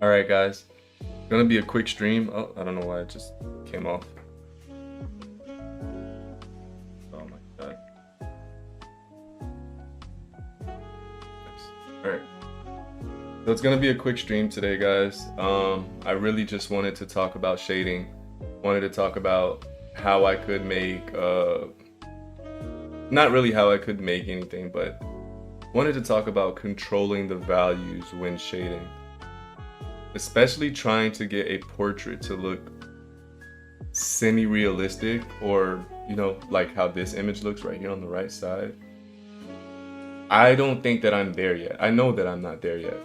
All right, guys. Gonna be a quick stream. Oh, I don't know why it just came off. Oh my god. Nice. All right. So it's gonna be a quick stream today, guys. I really just wanted to talk about shading. Wanted to talk about how I could make, not really how I could make anything, but wanted to talk about controlling the values when shading. Especially trying to get a portrait to look semi-realistic, or like how this image looks right here on the right side. I don't think that I'm there yet. I know that I'm not there yet.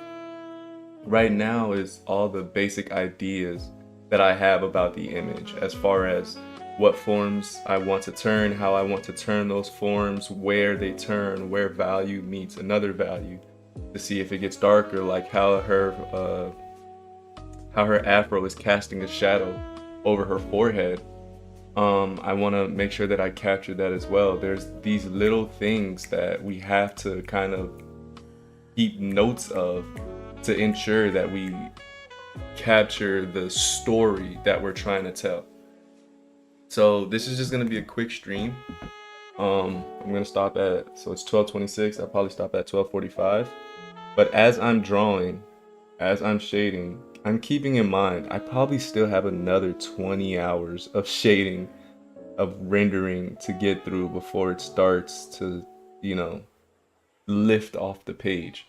Right now is all the basic ideas that I have about the image, as far as what forms I want to turn, how I want to turn those forms, where they turn, where value meets another value, to see if it gets darker, like how her afro is casting a shadow over her forehead. I want to make sure that I capture that as well. There's these little things that we have to kind of keep notes of to ensure that we capture the story that we're trying to tell. So this is just going to be a quick stream. I'm going to stop at, so it's 12:26. I'll probably stop at 12:45. But as I'm drawing, as I'm shading, I'm keeping in mind, I probably still have another 20 hours of shading, of rendering to get through before it starts to, lift off the page.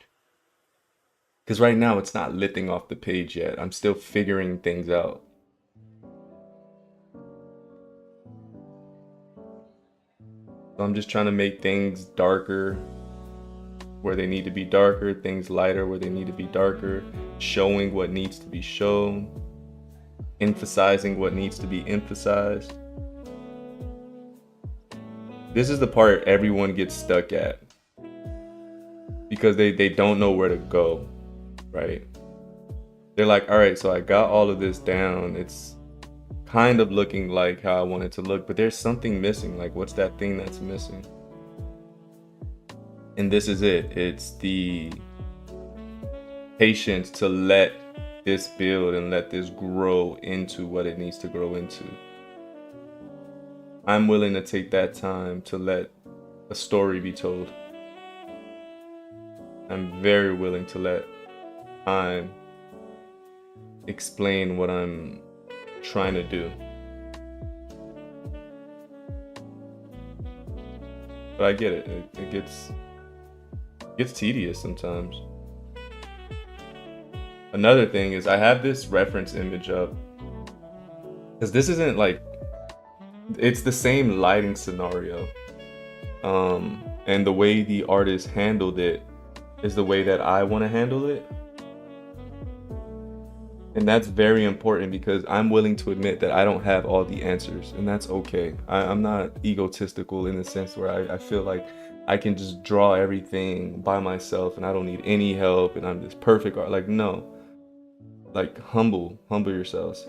Because right now it's not lifting off the page yet. I'm still figuring things out. So I'm just trying to make things darker where they need to be darker, things lighter where they need to be darker, showing what needs to be shown, emphasizing what needs to be emphasized. This is the part everyone gets stuck at because they don't know where to go, right? They're like, all right, so I got all of this down. It's kind of looking like how I want it to look, but there's something missing. Like, what's that thing that's missing? And this is it. It's the patience to let this build and let this grow into what it needs to grow into. I'm willing to take that time to let a story be told. I'm very willing to let time explain what I'm trying to do. But I get it. It gets tedious sometimes. Another thing is I have this reference image up because this isn't like, it's the same lighting scenario, and the way the artist handled it is the way that I want to handle it. And that's very important because I'm willing to admit that I don't have all the answers, and that's okay. I'm not egotistical in the sense where I feel like I can just draw everything by myself and I don't need any help and I'm this perfect art. Like, no. Like, humble yourselves.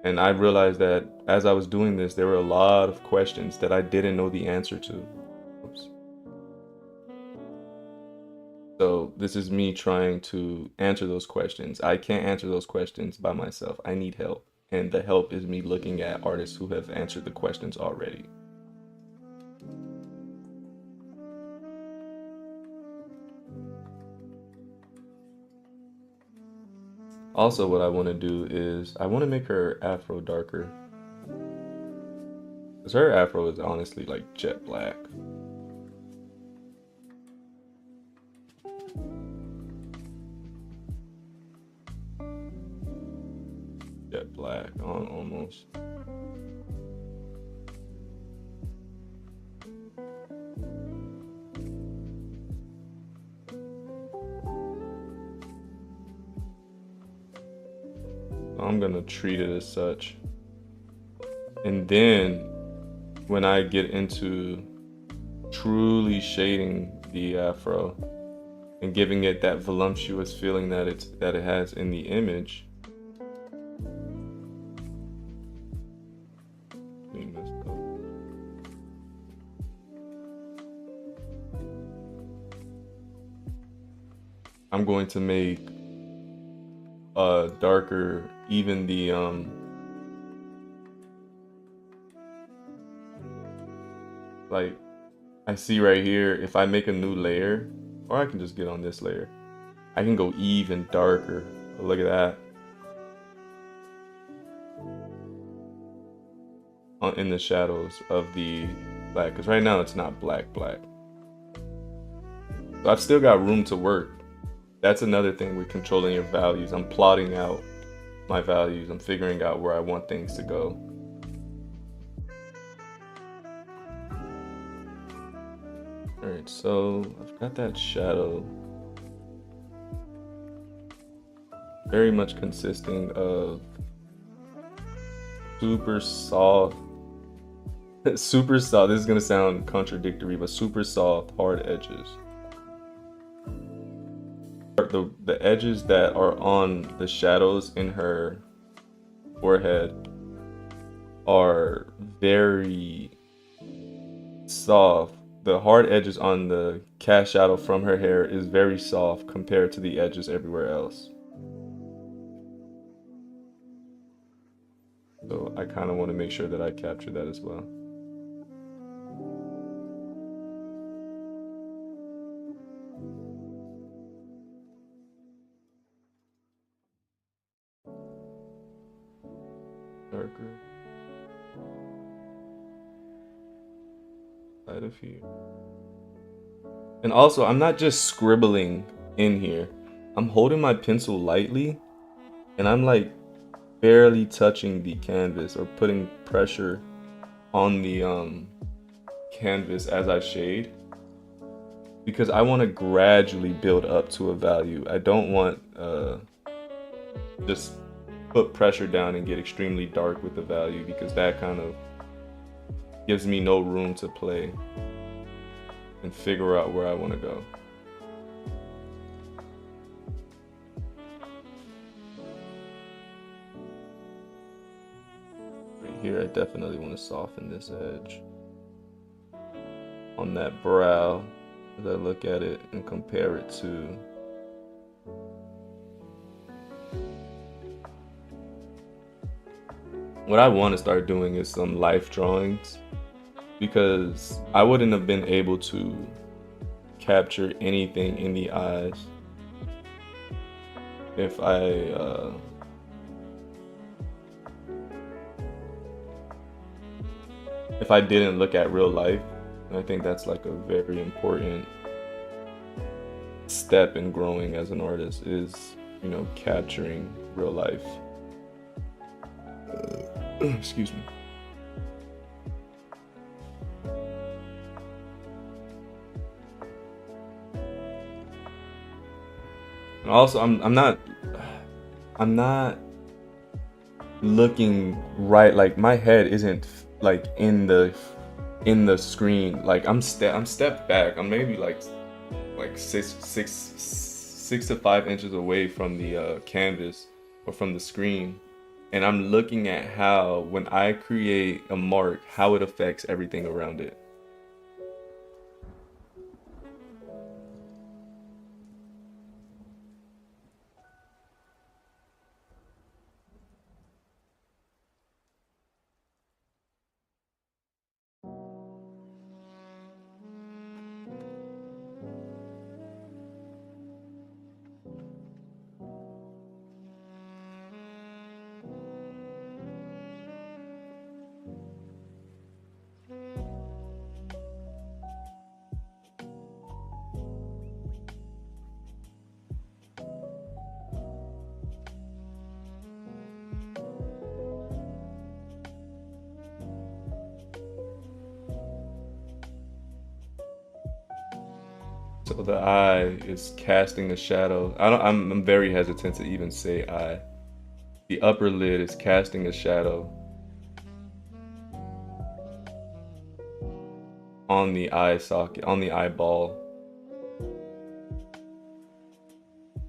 And I realized that as I was doing this, there were a lot of questions that I didn't know the answer to. Oops. So this is me trying to answer those questions. I can't answer those questions by myself. I need help. And the help is me looking at artists who have answered the questions already. Also, what I want to do is I want to make her afro darker. Because her afro is honestly like jet black. Jet black on almost. I'm gonna treat it as such. And then when I get into truly shading the afro and giving it that voluptuous feeling that it has in the image. I'm going to make darker, even the like I see right here, if I make a new layer, or I can just get on this layer, I can go even darker. Look at that. In the shadows of the black, because right now it's not black. So I've still got room to work. That's another thing with controlling your values. I'm plotting out my values. I'm figuring out where I want things to go. Alright, so I've got that shadow very much consisting of super soft, this is gonna sound contradictory, but super soft, hard edges. The edges that are on the shadows in her forehead are very soft. The hard edges on the cast shadow from her hair is very soft compared to the edges everywhere else. So I kind of want to make sure that I capture that as well. Darker. Side of here. And also, I'm not just scribbling in here. I'm holding my pencil lightly, and I'm like barely touching the canvas or putting pressure on the canvas as I shade, because I want to gradually build up to a value. I don't want just put pressure down and get extremely dark with the value, because that kind of gives me no room to play and figure out where I want to go. Right here, I definitely want to soften this edge on that brow as I look at it and compare it to what I want to start doing is some life drawings, because I wouldn't have been able to capture anything in the eyes if I didn't look at real life. And I think that's like a very important step in growing as an artist, is, you know, capturing real life. Excuse me. And also, I'm not looking right. Like, my head isn't like in the screen. Like, I'm stepped back. I'm maybe like 6 to 5 inches away from the canvas or from the screen. And I'm looking at how, when I create a mark, how it affects everything around it. So the eye is casting a shadow. I'm very hesitant to even say eye. The upper lid is casting a shadow on the eye socket, on the eyeball.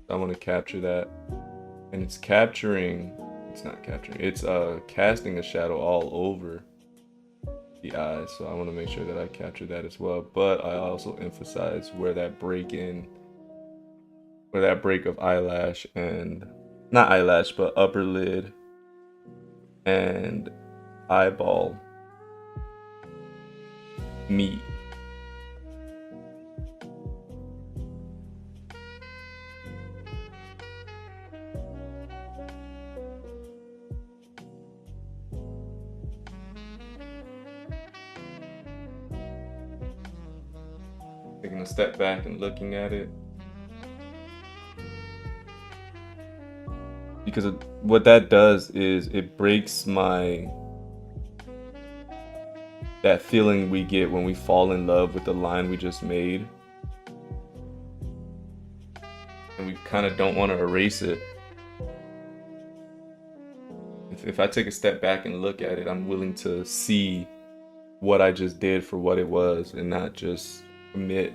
I want to capture that. And it's casting a shadow all over the eye, so I want to make sure that I capture that as well. But I also emphasize where that break of eyelash and not eyelash, but upper lid and eyeball meet. Taking a step back and looking at it. Because what that does is it breaks that feeling we get when we fall in love with the line we just made. And we kind of don't want to erase it. If I take a step back and look at it, I'm willing to see what I just did for what it was and not just commit.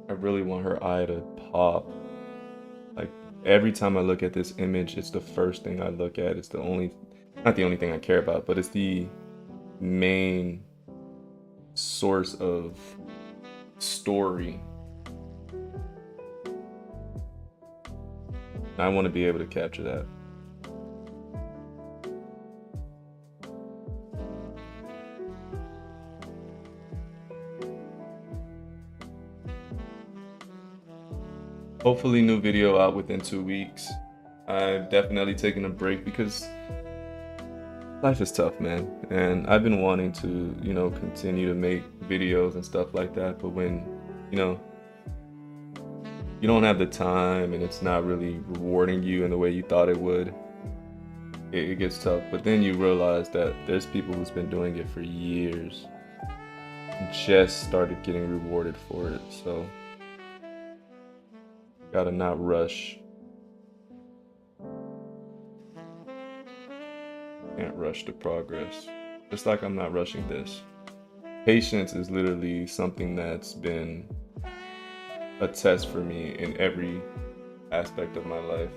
I really want her eye to pop. Like every time I look at this image, it's the first thing I look at. It's not the only thing I care about, but it's the main source of story. I want to be able to capture that. Hopefully new video out within 2 weeks. I've definitely taken a break because life is tough, man. And I've been wanting to, continue to make videos and stuff like that. But when, you don't have the time and it's not really rewarding you in the way you thought it would, it gets tough. But then you realize that there's people who's been doing it for years and just started getting rewarded for it. So gotta not rush. Can't rush the progress. Just like I'm not rushing this. Patience is literally something that's been a test for me in every aspect of my life.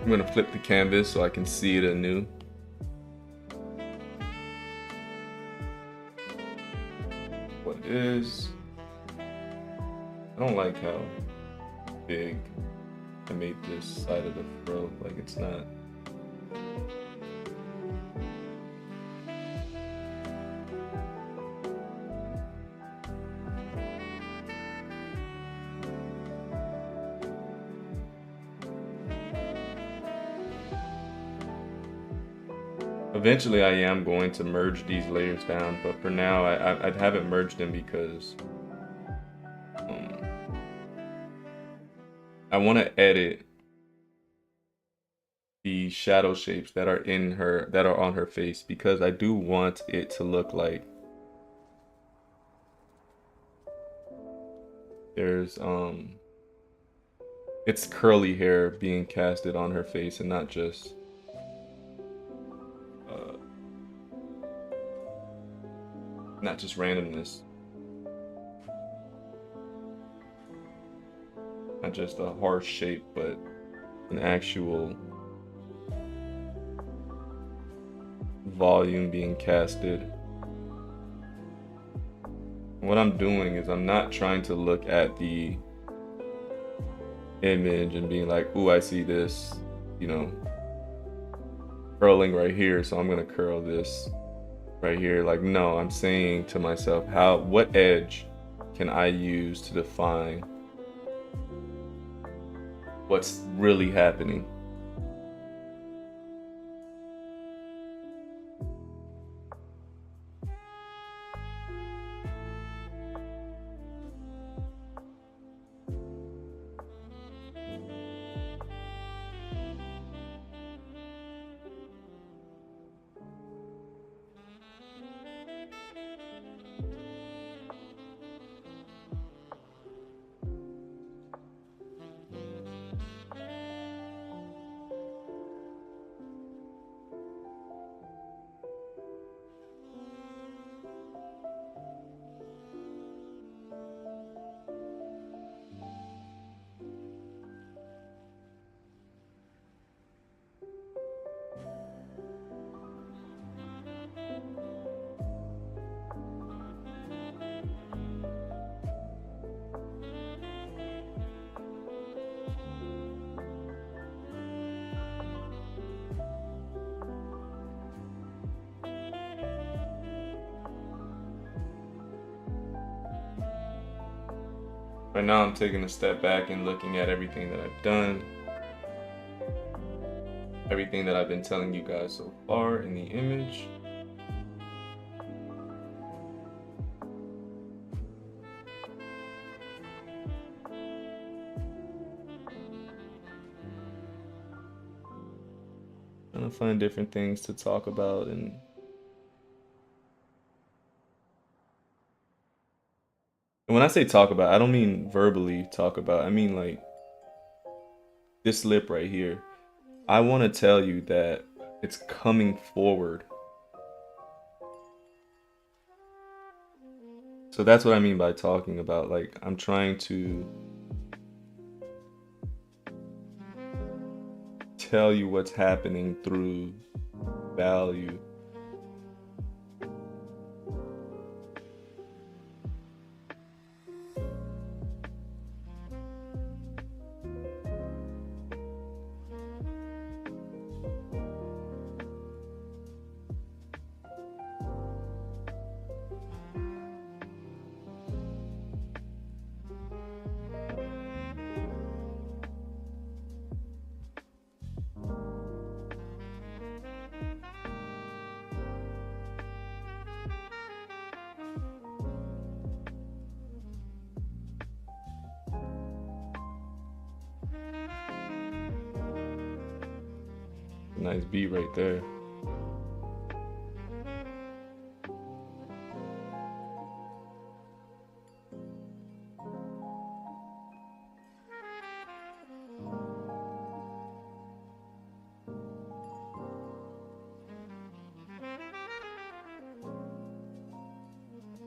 I'm gonna flip the canvas so I can see it anew. What it is. I don't like how big I made this side of the throat. Like it's not. Eventually I am going to merge these layers down, but for now I haven't merged them because I want to edit the shadow shapes that are on her face, because I do want it to look like there's it's curly hair being casted on her face and not just randomness. Not just a harsh shape, but an actual volume being casted. What I'm doing is I'm not trying to look at the image and being like, ooh, I see this, curling right here, so I'm gonna curl this right here. Like, no, I'm saying to myself, what edge can I use to define what's really happening? Right now I'm taking a step back and looking at everything that I've done, everything that I've been telling you guys so far in the image. Trying to find different things to talk about, and when I say talk about, I don't mean verbally talk about. I mean like this lip right here. I want to tell you that it's coming forward. So that's what I mean by talking about. Like, I'm trying to tell you what's happening through value. Nice beat right there.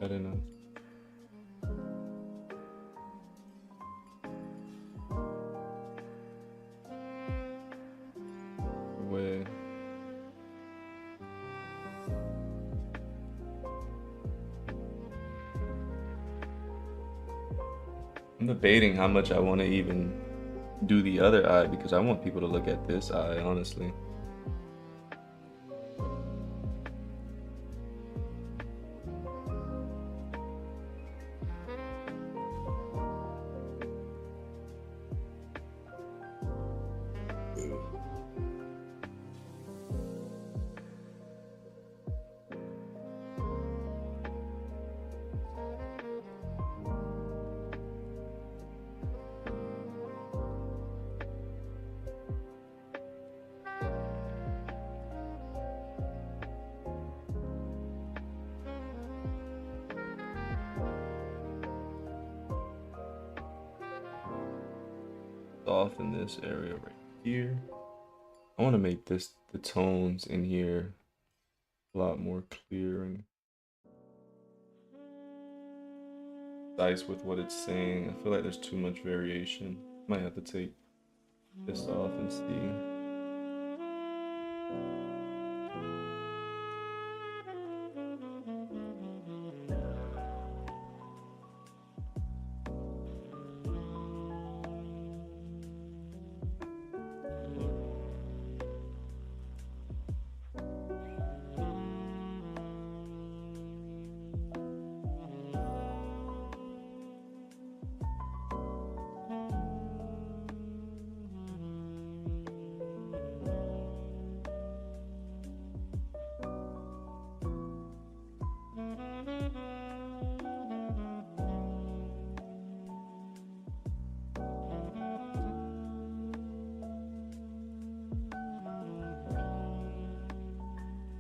I don't know. Where I'm debating how much I want to even do the other eye, because I want people to look at this eye, honestly. Off in this area right here. I want to make the tones in here a lot more clear and concise with what it's saying. I feel like there's too much variation. Might have to take this off and see.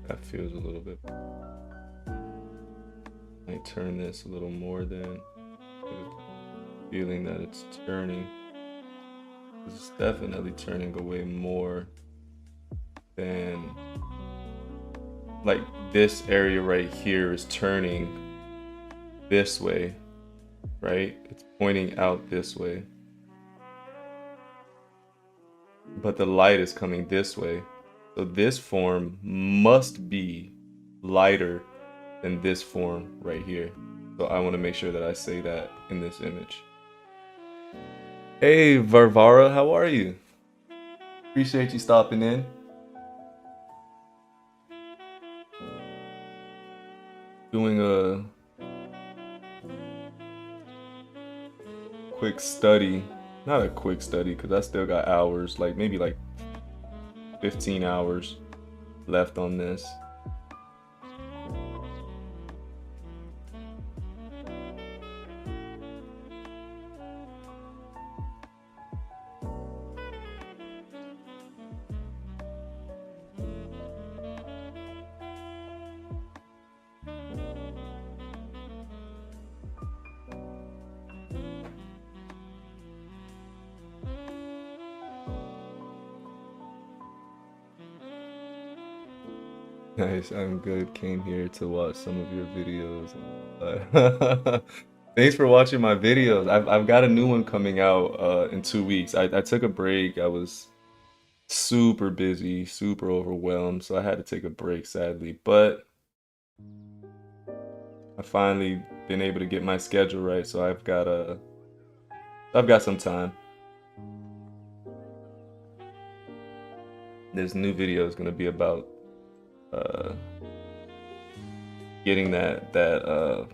That feels a little bit. Might turn this a little more than feeling that it's turning. It's definitely turning away more than, like, this area right here is turning this way, right? It's pointing out this way. But the light is coming this way. So this form must be lighter than this form right here. So I want to make sure that I say that in this image. Hey Varvara, how are you? Appreciate you stopping in. Doing a quick study. Not a quick study, because I still got hours, like maybe like 15 hours left on this. Nice, I'm good. Came here to watch some of your videos. Thanks for watching my videos. I've got a new one coming out in 2 weeks. I took a break. I was super busy, super overwhelmed, so I had to take a break, sadly. But I finally been able to get my schedule right, so I've got some time. This new video is gonna be about uh, getting that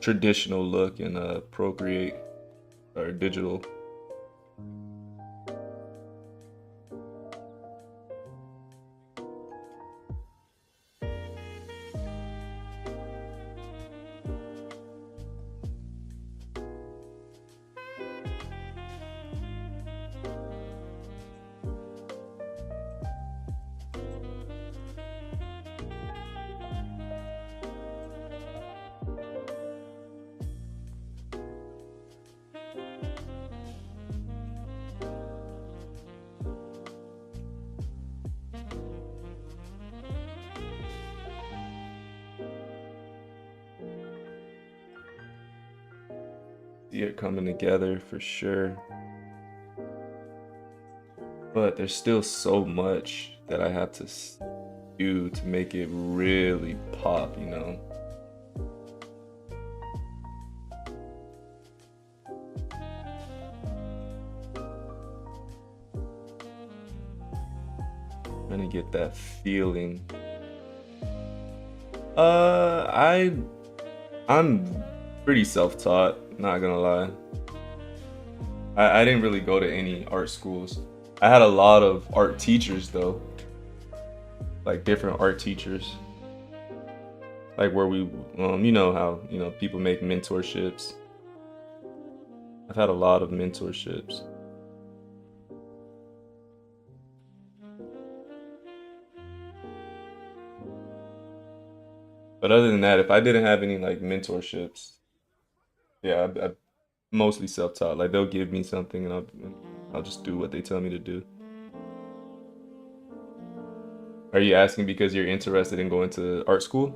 traditional look in Procreate or digital. See it coming together for sure. But there's still so much that I have to do to make it really pop, you know? Trying to get that feeling. I'm pretty self-taught, not gonna lie. I didn't really go to any art schools. I had a lot of art teachers though, like different art teachers, like where we, you know how, you know, people make mentorships. I've had a lot of mentorships. But other than that, if I didn't have any like mentorships, yeah, I mostly self-taught. Like they'll give me something and I'll just do what they tell me to do. Are you asking because you're interested in going to art school?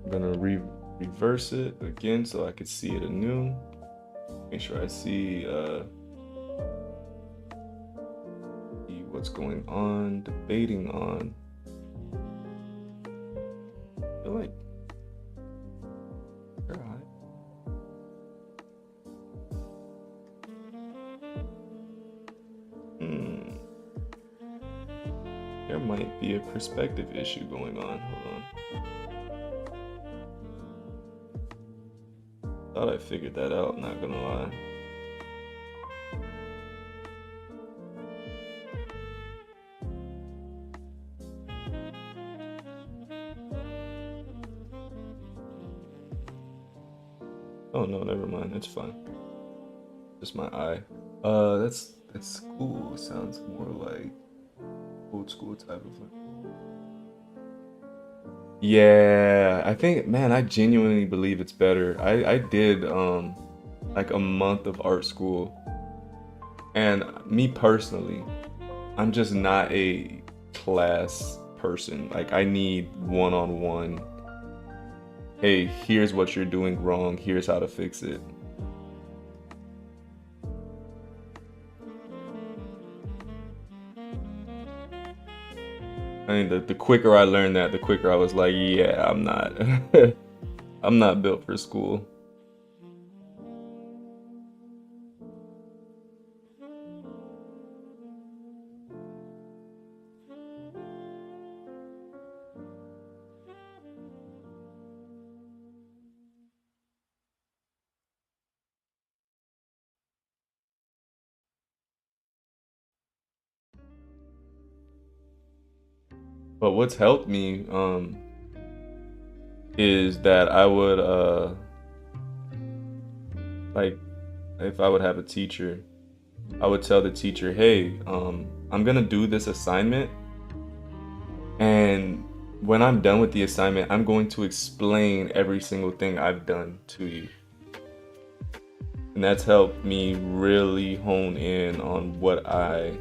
I'm gonna reverse it again so I could see it anew. Make sure I see what's going on, debating on. I feel like they're high. There might be a perspective issue going on. Hold on. Thought I figured that out, not gonna lie. Oh no, never mind, it's fine. Just my eye. That's cool. Sounds more like old school type of like. Yeah, I think, man, I genuinely believe it's better. I did like a month of art school, and me personally, I'm just not a class person. Like I need one-on-one. Hey, here's what you're doing wrong. Here's how to fix it. I mean, the quicker I learned that, the quicker I was like, yeah, I'm not, I'm not built for school. But what's helped me, is that I would, like, if I would have a teacher, I would tell the teacher, hey, I'm gonna do this assignment, and when I'm done with the assignment, I'm going to explain every single thing I've done to you. And that's helped me really hone in on what I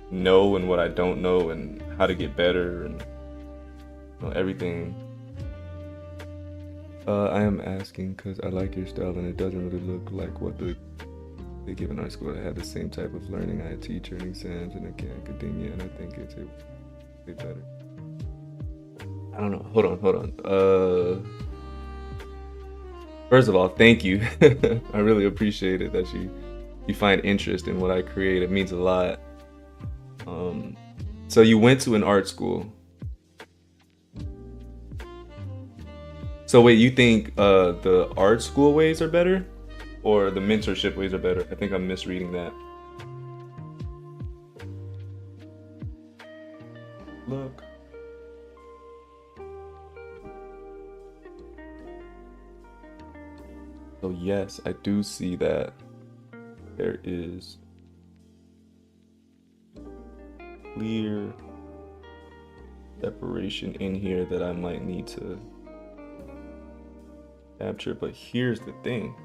know and what I don't know and how to get better and everything. I am asking because I like your style and it doesn't really look like what they give in our school. I had the same type of learning. I had teacher and exams and academia, and I think it's way better. I don't know. Hold on. First of all, thank you. I really appreciate it that you find interest in what I create. It means a lot. So you went to an art school. So wait, you think the art school ways are better or the mentorship ways are better? I think I'm misreading that. Look. So yes, I do see that there is clear separation in here that I might need to capture, but here's the thing.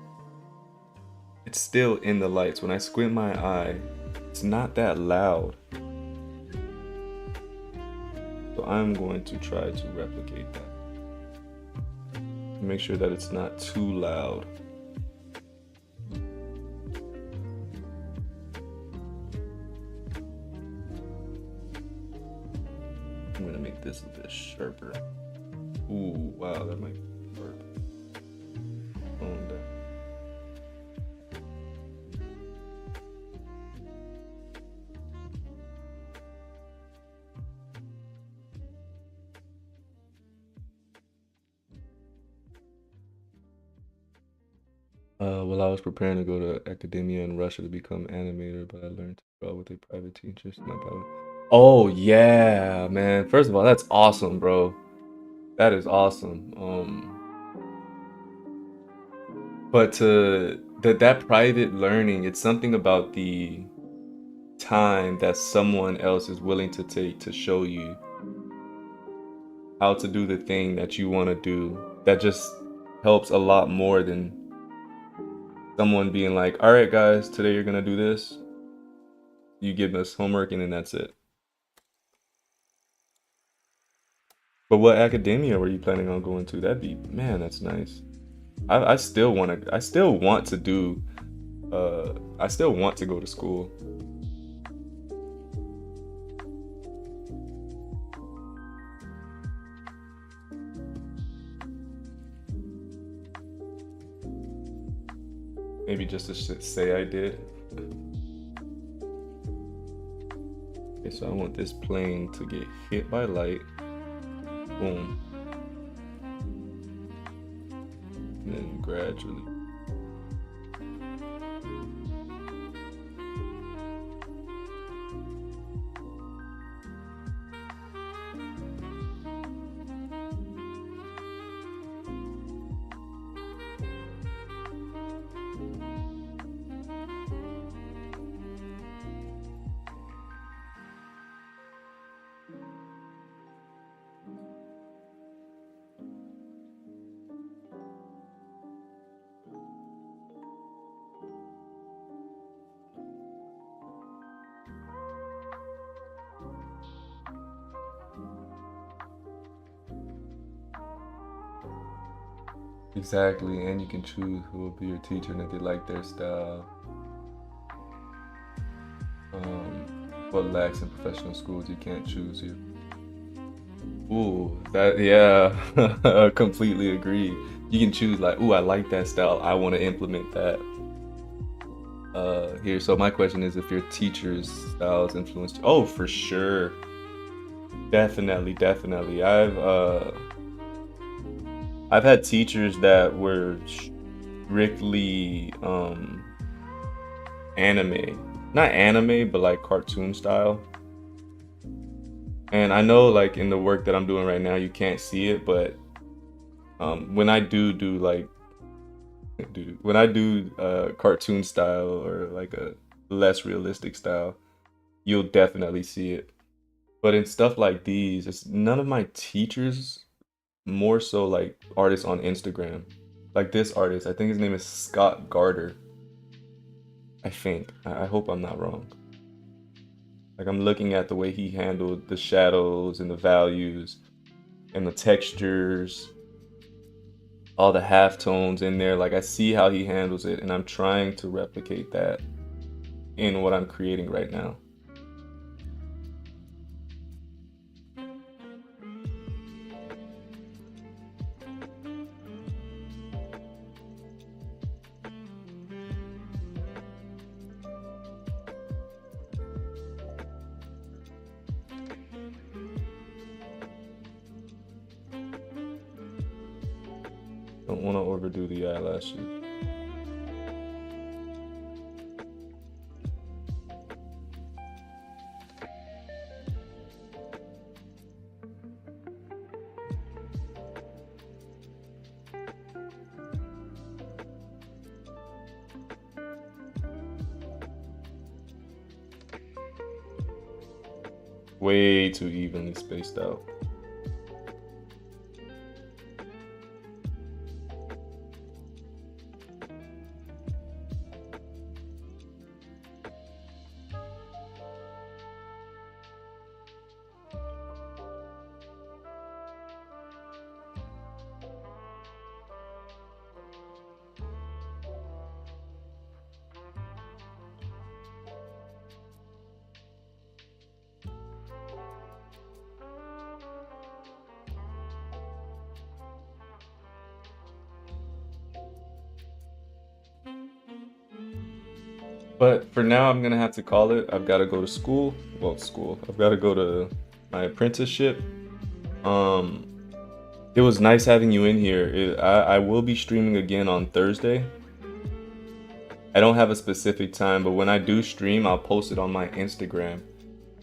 It's still in the lights. When I squint my eye, it's not that loud. So I'm going to try to replicate that. Make sure that it's not too loud. I'm gonna make this a bit sharper. Ooh, wow, that might be sharp. Well, I was preparing to go to academia in Russia to become animator, but I learned to draw with a private teacher. Oh yeah, man. First of all, that's awesome, bro. That is awesome. But that private learning, it's something about the time that someone else is willing to take to show you how to do the thing that you want to do. That just helps a lot more than someone being like, all right, guys, today you're going to do this. You give us homework and then that's it. But what academia were you planning on going to? That'd be, man, that's nice. I still want to go to school. Maybe just to say I did. Okay, so I want this plane to get hit by light. Boom. And then gradually. Exactly, and you can choose who will be your teacher and if they like their style. What lacks in professional schools, you can't choose you. Ooh, that yeah, I completely agree. You can choose like, ooh, I like that style. I want to implement that. Here. So my question is, if your teacher's styles influenced you? Oh, for sure, definitely, definitely. I've had teachers that were strictly anime, not anime, but like cartoon style. And I know like in the work that I'm doing right now, you can't see it, but when I do like when I do cartoon style or like a less realistic style, you'll definitely see it. But in stuff like these, it's none of my teachers, more so like artists on Instagram. Like this artist, I think his name is Scott Garter. I think. I hope I'm not wrong. Like I'm looking at the way he handled the shadows and the values and the textures, all the half tones in there. Like I see how he handles it, and I'm trying to replicate that in what I'm creating right now. Don't want to overdo the eyelashes. Way too evenly spaced out. But for now, I'm gonna have to call it. I've got to go to school. Well, school. I've got to go to my apprenticeship. Um, it was nice having you in here. I will be streaming again on Thursday. I don't have a specific time, but when I do stream, I'll post it on my Instagram.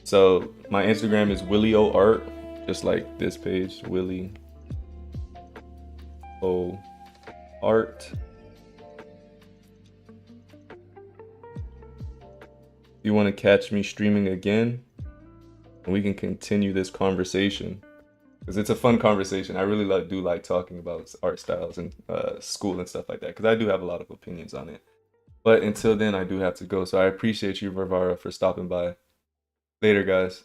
So my Instagram is WillyOArt, just like this page, WillyOArt. If you want to catch me streaming again, and we can continue this conversation because it's a fun conversation. I really do like talking about art styles and school and stuff like that because I do have a lot of opinions on it. But until then, I do have to go. So I appreciate you, Varvara, for stopping by. Later, guys.